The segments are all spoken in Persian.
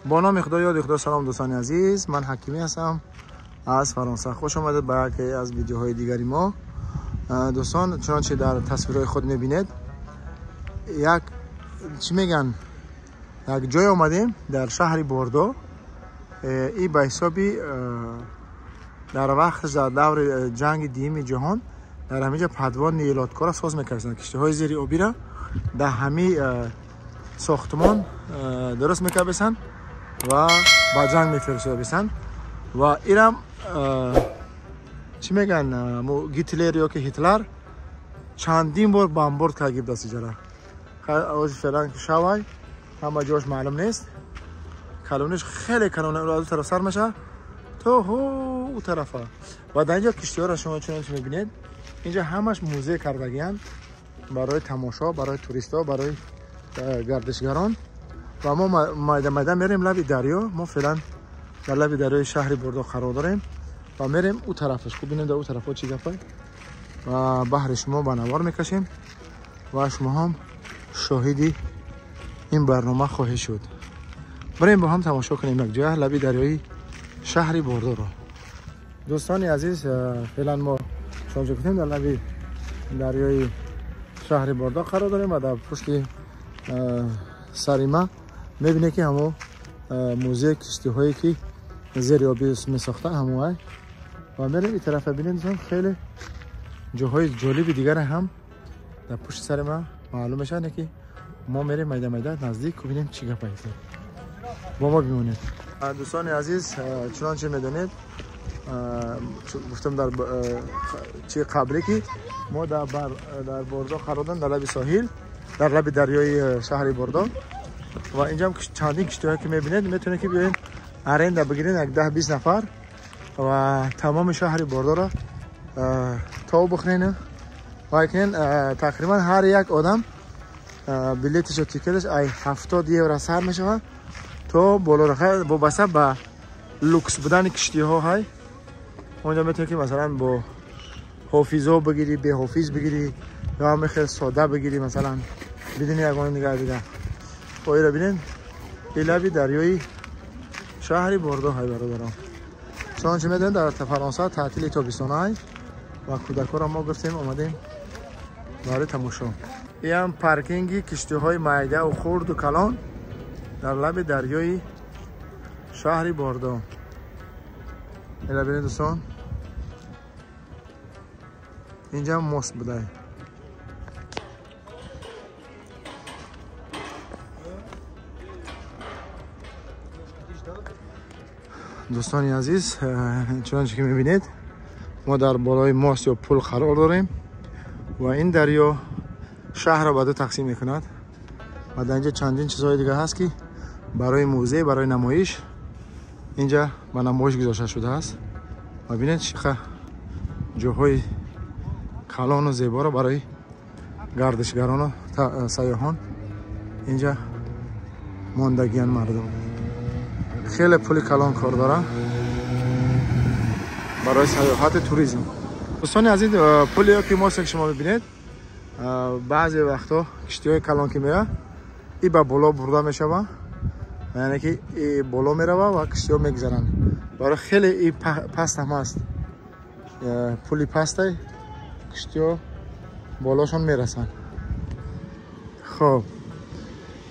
با نام خدا یاد خدا. سلام دوستان عزیز، من حکیمی هستم از فرانسه. خوش آمدید به یکی از ویدیوهای دیگری ما. دوستان چنانچه در تصویرهای خود میبینید یک چی میگن یک جای آمدیم در شهر بوردو. این به حسابی در وقت دور جنگ دوم جهان در همینجا پدوان نیلاتکار ساز میکردن، کشتی های زیر آبی را در همین ساختمان درست میکردن و با جنگ میفرستادن. و اینم چی میگن گیتلر یا که هیتلر چندین بار بمبارد کرد دست جرا. از فعلا شوای همه جاش معلوم نیست. کلونش خیلی کلونه از طرف سر میشه تو اون طرفه. و در اینجا کشتی ها را شما چون میبینید اینجا همش موزه کردگیان برای تماشا، برای توریست ها، برای گردشگران. و ما میدان میریم لب دریا. ما فعلا در لب دریای شهر بوردو قرار داریم و میریم اون طرفش. خب ببینید اون طرفا چی گپه و بحر شما با نوار میکشیم و شما هم شاهدی این برنامه خواهید شد. بریم با هم تماشا کنیم یک جای لب دریای شهر بوردو رو. دوستان عزیز، فعلا ما چون گفتیم در لب دریای شهر بوردو قرار داریم و در پشت سر ما میبینید که همون موزه کشتی هایی که زیر آبی می ساخته همون و میریم این طرف ببینید. خیلی جاهای جالب دیگر هم در پشت سر ما معلوم میشه که ما میریم میدان نزدیک و ببینیم چی گپه است. با ما بمونید. دوستان عزیز، چنانچه میدونید گفتم در چی قبلی که ما در بوردو قرار داریم، در لب ساحل، در لب دریای شهر بوردو. و اینجا هم چندین کشتی‌ها که میبینید میتونه که بیاین ارنده بگیرین، یک 10-20 نفر و تمام شهر بوردو را تو بخرین و کنین. تقریبا هر یک آدم بلیتش و تیکتش 70 یورو سر میشه. تو بالا رخه با بسته به لوکس بودن کشتی‌ها های اونجا میتونه که مثلا با حافظو بگیری، به حافظ بگیری یا هم خیلی ساده بگیری، مثلا بدون یگان نگاه دیگه. پای را ببینید این لب دریای شهر بوردو های برادران. چنانچه میدونید در فرانسه تعطیل تابستان های و کودکان را ما گفتیم اومدیم برای تماشا. این هم پارکینگ کشتی های معده و خرد و کلان در لب دریای شهر بوردو. این ببینید دوستان، اینجا هم ماست بوده. دوستان عزیز، چنانچه که میبینید ما در بالای ماست یا پل قرار داریم و این دریا شهر را به دو تقسیم میکند و در اینجا چندین چیزهای دیگه هست که برای موزه، برای نمایش اینجا به نمایش گذاشته شده است. و ببینید چقدر جاهای کلان و زیبا را برای گردشگران و سیاحان اینجا ماندگیان مردم. خیلی پول کلان کار داره برای سیاحت توریسم. دوستان عزیز، پولی که ما شما ببینید بعضی وقتا کشتی های کلان که میره این به بالا برده میشه، یعنی که این بالا میره و کشتی ها میگذرن. برای خیلی این پست هم هست، پولی پسته کشتی ها بالاشون میرسن. خب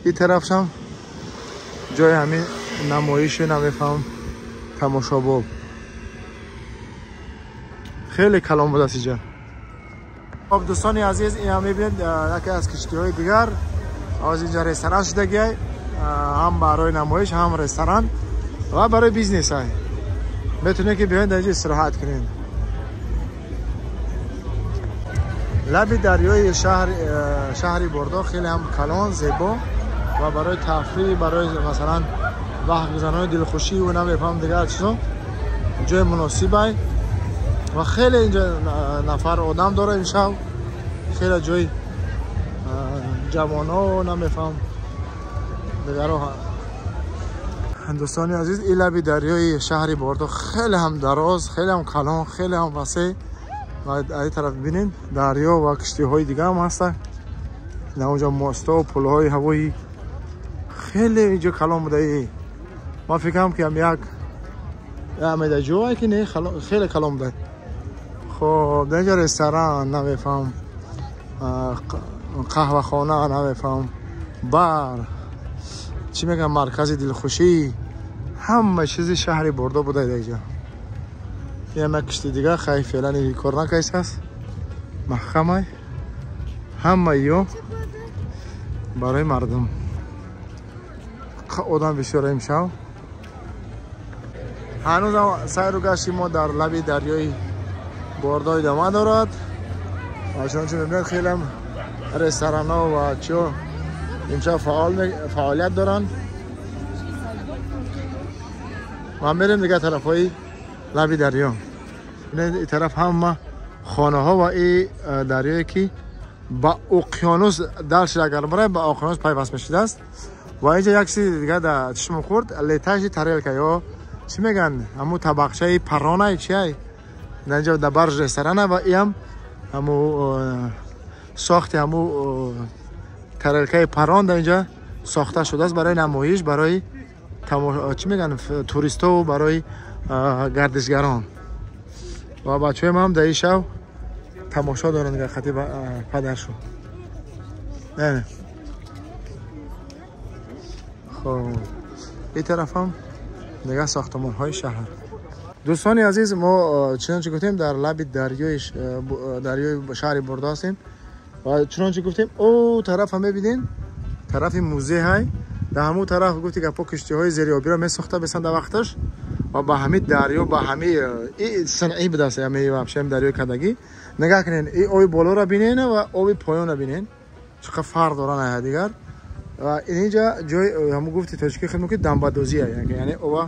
این طرف هم جای همین نمایش نمیفهم تماشا خیلی کلام بود اینجا. خب دوستان عزیز، این هم میبینید یکی از کشتی های دیگر از اینجا رستوران شده، هم برای نمایش هم رستوران و برای بیزنس های. میتونه که بیاین اینجا استراحت کنین. لب دریای شهر بوردو خیلی هم کلان، زیبا و برای تفریح، برای مثلا وقت گذرانی، دلخوشی و نمیفهم دیگر چیزا جای مناسبه و خیلی اینجا نفر آدم داره امشب. خیلی جای جوانا و نمیفهم دیگر ها. دوستان عزیز، این لب دریای شهر بوردو خیلی هم دراز، خیلی هم کلان، خیلی هم وسیع و از این طرف ببینید دریا و کشتی های دیگه هم هستن. نه اونجا ماستا و پل های هوایی خیلی اینجا کلان بوده. ما فکرم که هم یک امیده جوه که نه خیلی کلام داد. خب در اینجا رستوران نمیفهم، قهوه خانه نمیفهم، بار چی میگم مرکز دلخوشی، همه چیزی شهری برده بوده اینجا. یه مکشتی دیگه خیلی فعلا این کار نکیس هست محکمه، همه ایو برای مردم آدم بسیار امشب. هنوز سیر و گشت ما در لبی دریای بردو ادامه دارد و چنانچه میبینید خیلی هم رستوران ها و چو امشب فعالیت دارن و میریم دیگه طرف های لبی دریا. این طرف هم خانه ها و این دریایی که با اقیانوس درش اگر برای با اقیانوس پیوست میشده است. و اینجا یک چیز دیگه در چشم خورد، لیتاژ تریلکا یا چی میگن همون طبقچه پرانه چیه اینجا در برج رستورانه و این همون ساخت همون تریلکای پران در اینجا ساخته شده است برای نمایش، برای چی میگن توریستا و برای گردشگران. و بچه ما هم در این شو تماشا دارن دیگه خطی پدرشون. نه خب این طرف هم دیگه ساختمان های شهر. دوستان عزیز ما چنانچه گفتیم در لب دریای شهر برده هستیم و چنانچه گفتیم او طرف هم ببینین طرف موزه های در همون طرف گفتی که پا کشتی های زیریابی را می ساخته بسن در وقتش و با همین دریا با همین صنعی بدسته همین وابشم دریای کدگی نگاه کنین. این اوی بالا را بینین و اوی پایان را بینین چقدر فرق دارن دیگر. و اینجا جای همون گفتی تاجیکی خدمت که دنبادوزیه، یعنی او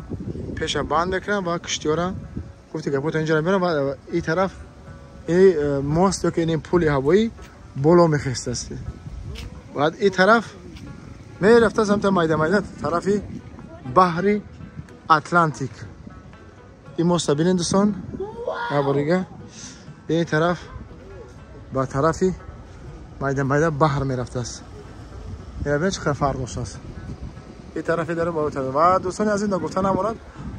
پیش باند میکنن و کشتی را گفتی که پوت اینجا میرن و این طرف این ماست که این پل هوایی بالا میخسته است. بعد این طرف میرفته سمت میدان طرف بحر اتلانتیک. این ماست ببینید دوستان ابریگه این طرف با طرفی میدان بحر میرفته است. یعنی چقدر فرق داشته است. این طرفی داره با طرف. و دوستان عزیز نگفتن امانت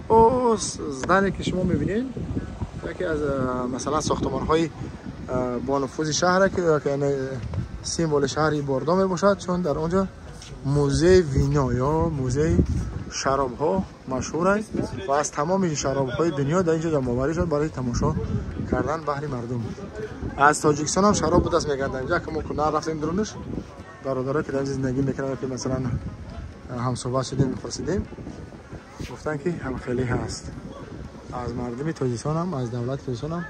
او زدنی که شما میبینید یکی از مثلا ساختمان های با نفوذ شهر که یعنی سیمبل شهری برده میباشد، چون در اونجا موزه وینا یا موزه شراب ها مشهور است و از تمام این شراب های دنیا در اینجا جمع شد برای تماشا کردن بحری مردم. از تاجیکستان هم شراب به دست میگردن اینجا که ما کنار رفتیم درونش برادرها که در زندگی میکنن که مثلا هم صحبت شدیم میپرسیدیم گفتن که هم خیلی هست از مردم تاجیکستان هم از دولت تاجیکستان هم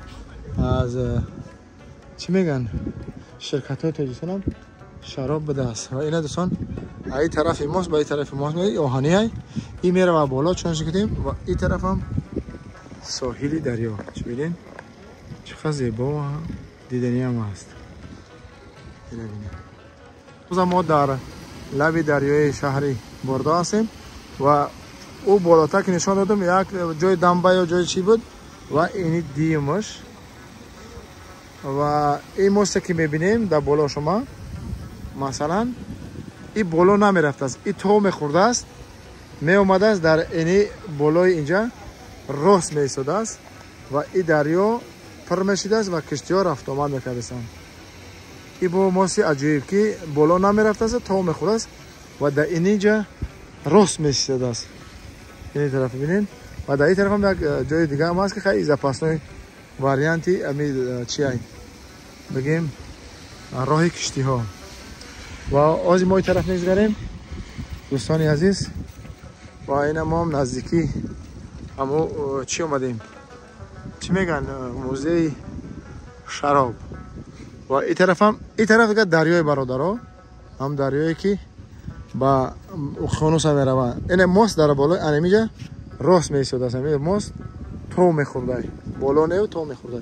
از چی میگن شرکت های تاجیکستان هم شراب به دست. و این دوستان این طرف ماست با این طرف ماست آهنی های این میره و بالا چون شکتیم و این طرف هم ساحلی دریا. چی بینین چقدر زیبا و دیدنی هم هست. ما در لب دریای شهری برده هستیم و او بالاتر که نشان دادم یک جای دنبه یا جای چی بود و اینی دیمش و این موست که میبینیم در بالا شما مثلا این بالا نمیرفته است، این تو میخورده است می اومده است در اینی بالای اینجا راست میسوده است و این دریا پر میشیده است و کشتی ها رفت آمد میکرده است. این با موسی عجیب که بالا نمیرفته است تو میخورده است و در اینجا راست میسیده است. این طرف ببینید و در این طرف هم یک جای دیگه هم هست که خیلی زپاسنوی واریانتی امی چی هست بگیم راه کشتی ها. و از ما این طرف میگذاریم دوستان عزیز و این ما هم نزدیکی اما چی اومدیم چی میگن موزه شراب. و این طرف دیگه دریای برادرها هم دریایی که با اقیانوس هم میروند. این ماست در بالای انمیجا راست میسوده است. ماست تو میخورده بالا نه تو میخورده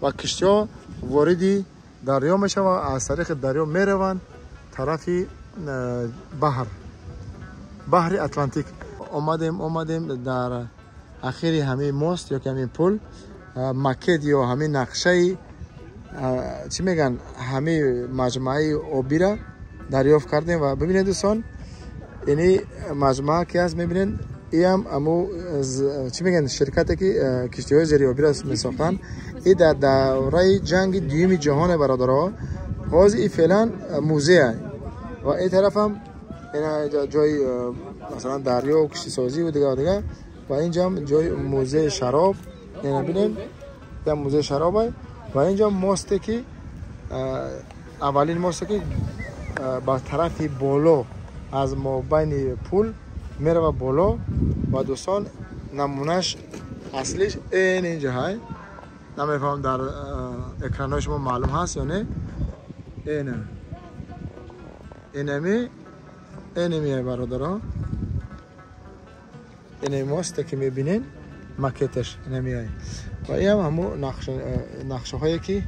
و کشتی ها واردی دریا میشه و از طریق دریا میروند طرفی بحر اتلانتیک. اومدیم در اخیری همین ماست یا که همین پل مکد یا همین نقشه چی میگن همین مجموعه آبی را دریافت کردیم. و ببینید دوستان اینی مجموعه که هست میبینید این هم امو چی میگن شرکتی که کشتی‌های زیریابی را میساختن. این در دوره جنگ دوم جهان برادرها. باز این فعلا موزه و این طرف هم این جای مثلا دریا و کشتی سازی و دیگه و اینجا هم جای موزه شراب. اینا ببینید یا موزه شراب است و اینجا ماسته که اولین ماسته که با طرف بالا از مابین پول میره و بالا و دوستان نمونهش اصلیش اینجا های. نمیفهم در اکرانای شما معلوم هست یا نه. اینمی برادرها، اینمی ماسته که میبینین مکتش اینمی های و این هم همون نقشه هایی که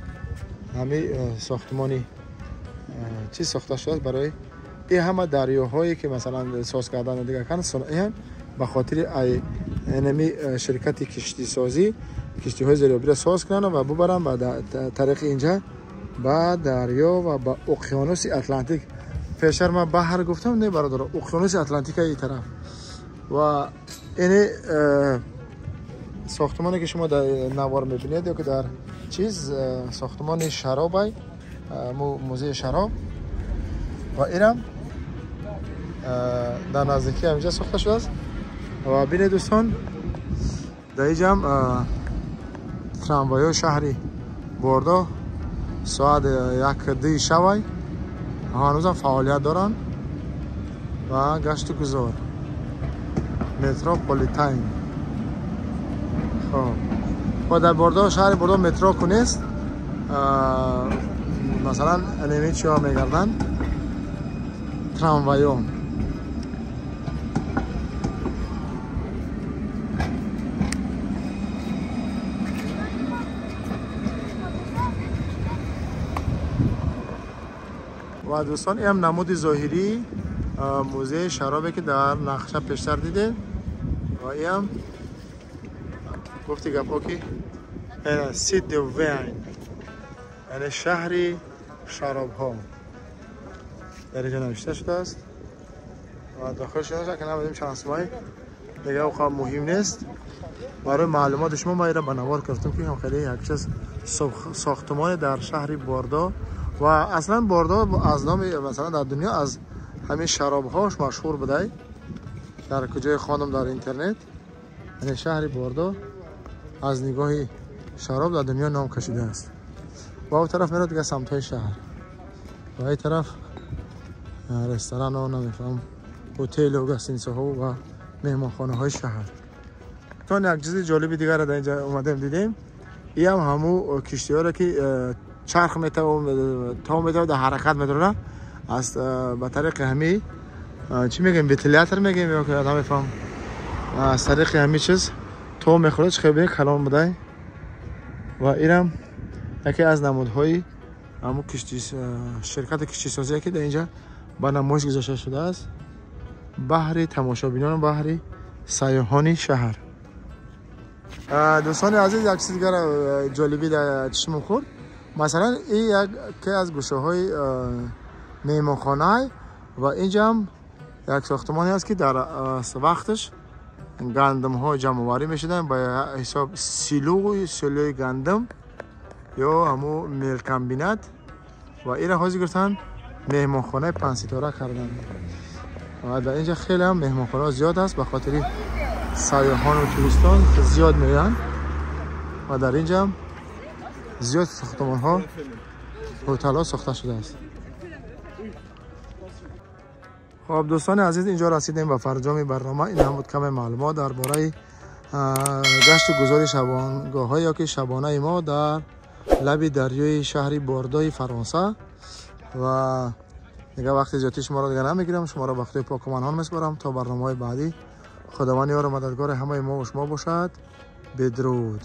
همه ساختمانی چیز ساخته شده برای این همه دریاهایی که مثلا ساز کردن دیگه کن صنایع به خاطر اینمی شرکت کشتی سازی کشتی های زیریابی را ساز کنن و ببرن به طریق اینجا به دریا و به اقیانوس اتلانتیک. پیشتر من بحر گفتم نه برادر، اقیانوس اتلانتیک این طرف و این ساختمانی که شما در نوار میبینید یا که در چیز ساختمان شراب های موزه شراب و اینم در نزدیکی همینجا ساخته شده است و بینید دوستان در اینجا هم تراموای شهری بردو ساعت 1-2 شب هنوز هم فعالیت دارن و گشت گذار متروپولیتان. خب و در بردو شهر بردو مترو کنیست مثلا انمی چی ها میگردن تراموایون. و دوستان این هم نمود ظاهری موزه شرابه که در نقشه پیشتر دیده و این هم گفتی گپا که سید وین یعنی شهری شراب ها در اینجا نوشته شده است و داخل شده که نمیدیم چند اسمای دیگه اوقات مهم نیست. برای معلومات شما ما ایران بنوار کردم که هم خیلی یک چیز ساختمان در شهری باردو و اصلا باردو از نام مثلا در دنیا از همین شراب هاش مشهور بوده. در کجای خواندم در اینترنت یعنی شهری باردو از نگاه شراب در دنیا نام کشیده است. و اون طرف میره دیگه سمت های شهر و این طرف رستوران ها نمیفهم هتل و گستینسه ها و مهمانخانه های شهر. تا یک چیز جالبی دیگر در اینجا اومدیم دیدیم این هم همو کشتی ها را که چرخ میتونه در حرکت میتونه از به طریق همی چی میگیم وتیلیاتر میگیم یا که نمیفهم از طریق همی چیز تو میخورد خیلی کلام بوده و اینم یکی از نمودهای همون کشتی شرکت کشتی سازی که در اینجا با نمایش گذاشته شده است. بحر تماشابینان و بحر سیاحان شهر. دوستان عزیز یک چیز دیگر جالبی در چشم خورد مثلا این یکی از گوشه های مهمانخانه و اینجا هم یک ساختمانی است که در وقتش گندم ها جمع آوری میشدن با حساب سیلوی گندم یا همو میل کمبینات و این را حاضر گرفتن مهمانخانه 5 ستاره کردن و در اینجا خیلی هم مهمانخانه زیاد است به خاطر سیاحان و توریستان زیاد میان و در اینجا هم زیاد ساختمان ها هتل ها ساخته شده است. خب دوستان عزیز اینجا رسیدیم به فرجام برنامه. این هم بود کم معلومات درباره گشت و گذار شبانگاه های که شبانه ما در لب دریای شهری باردوی فرانسه و دیگه وقتی زیادی شما را دیگه نمیگیرم، شما را وقتی پاک و منان میسپارم تا برنامه بعدی. خداوند یار و مددگار همه ما و شما باشد. بدرود.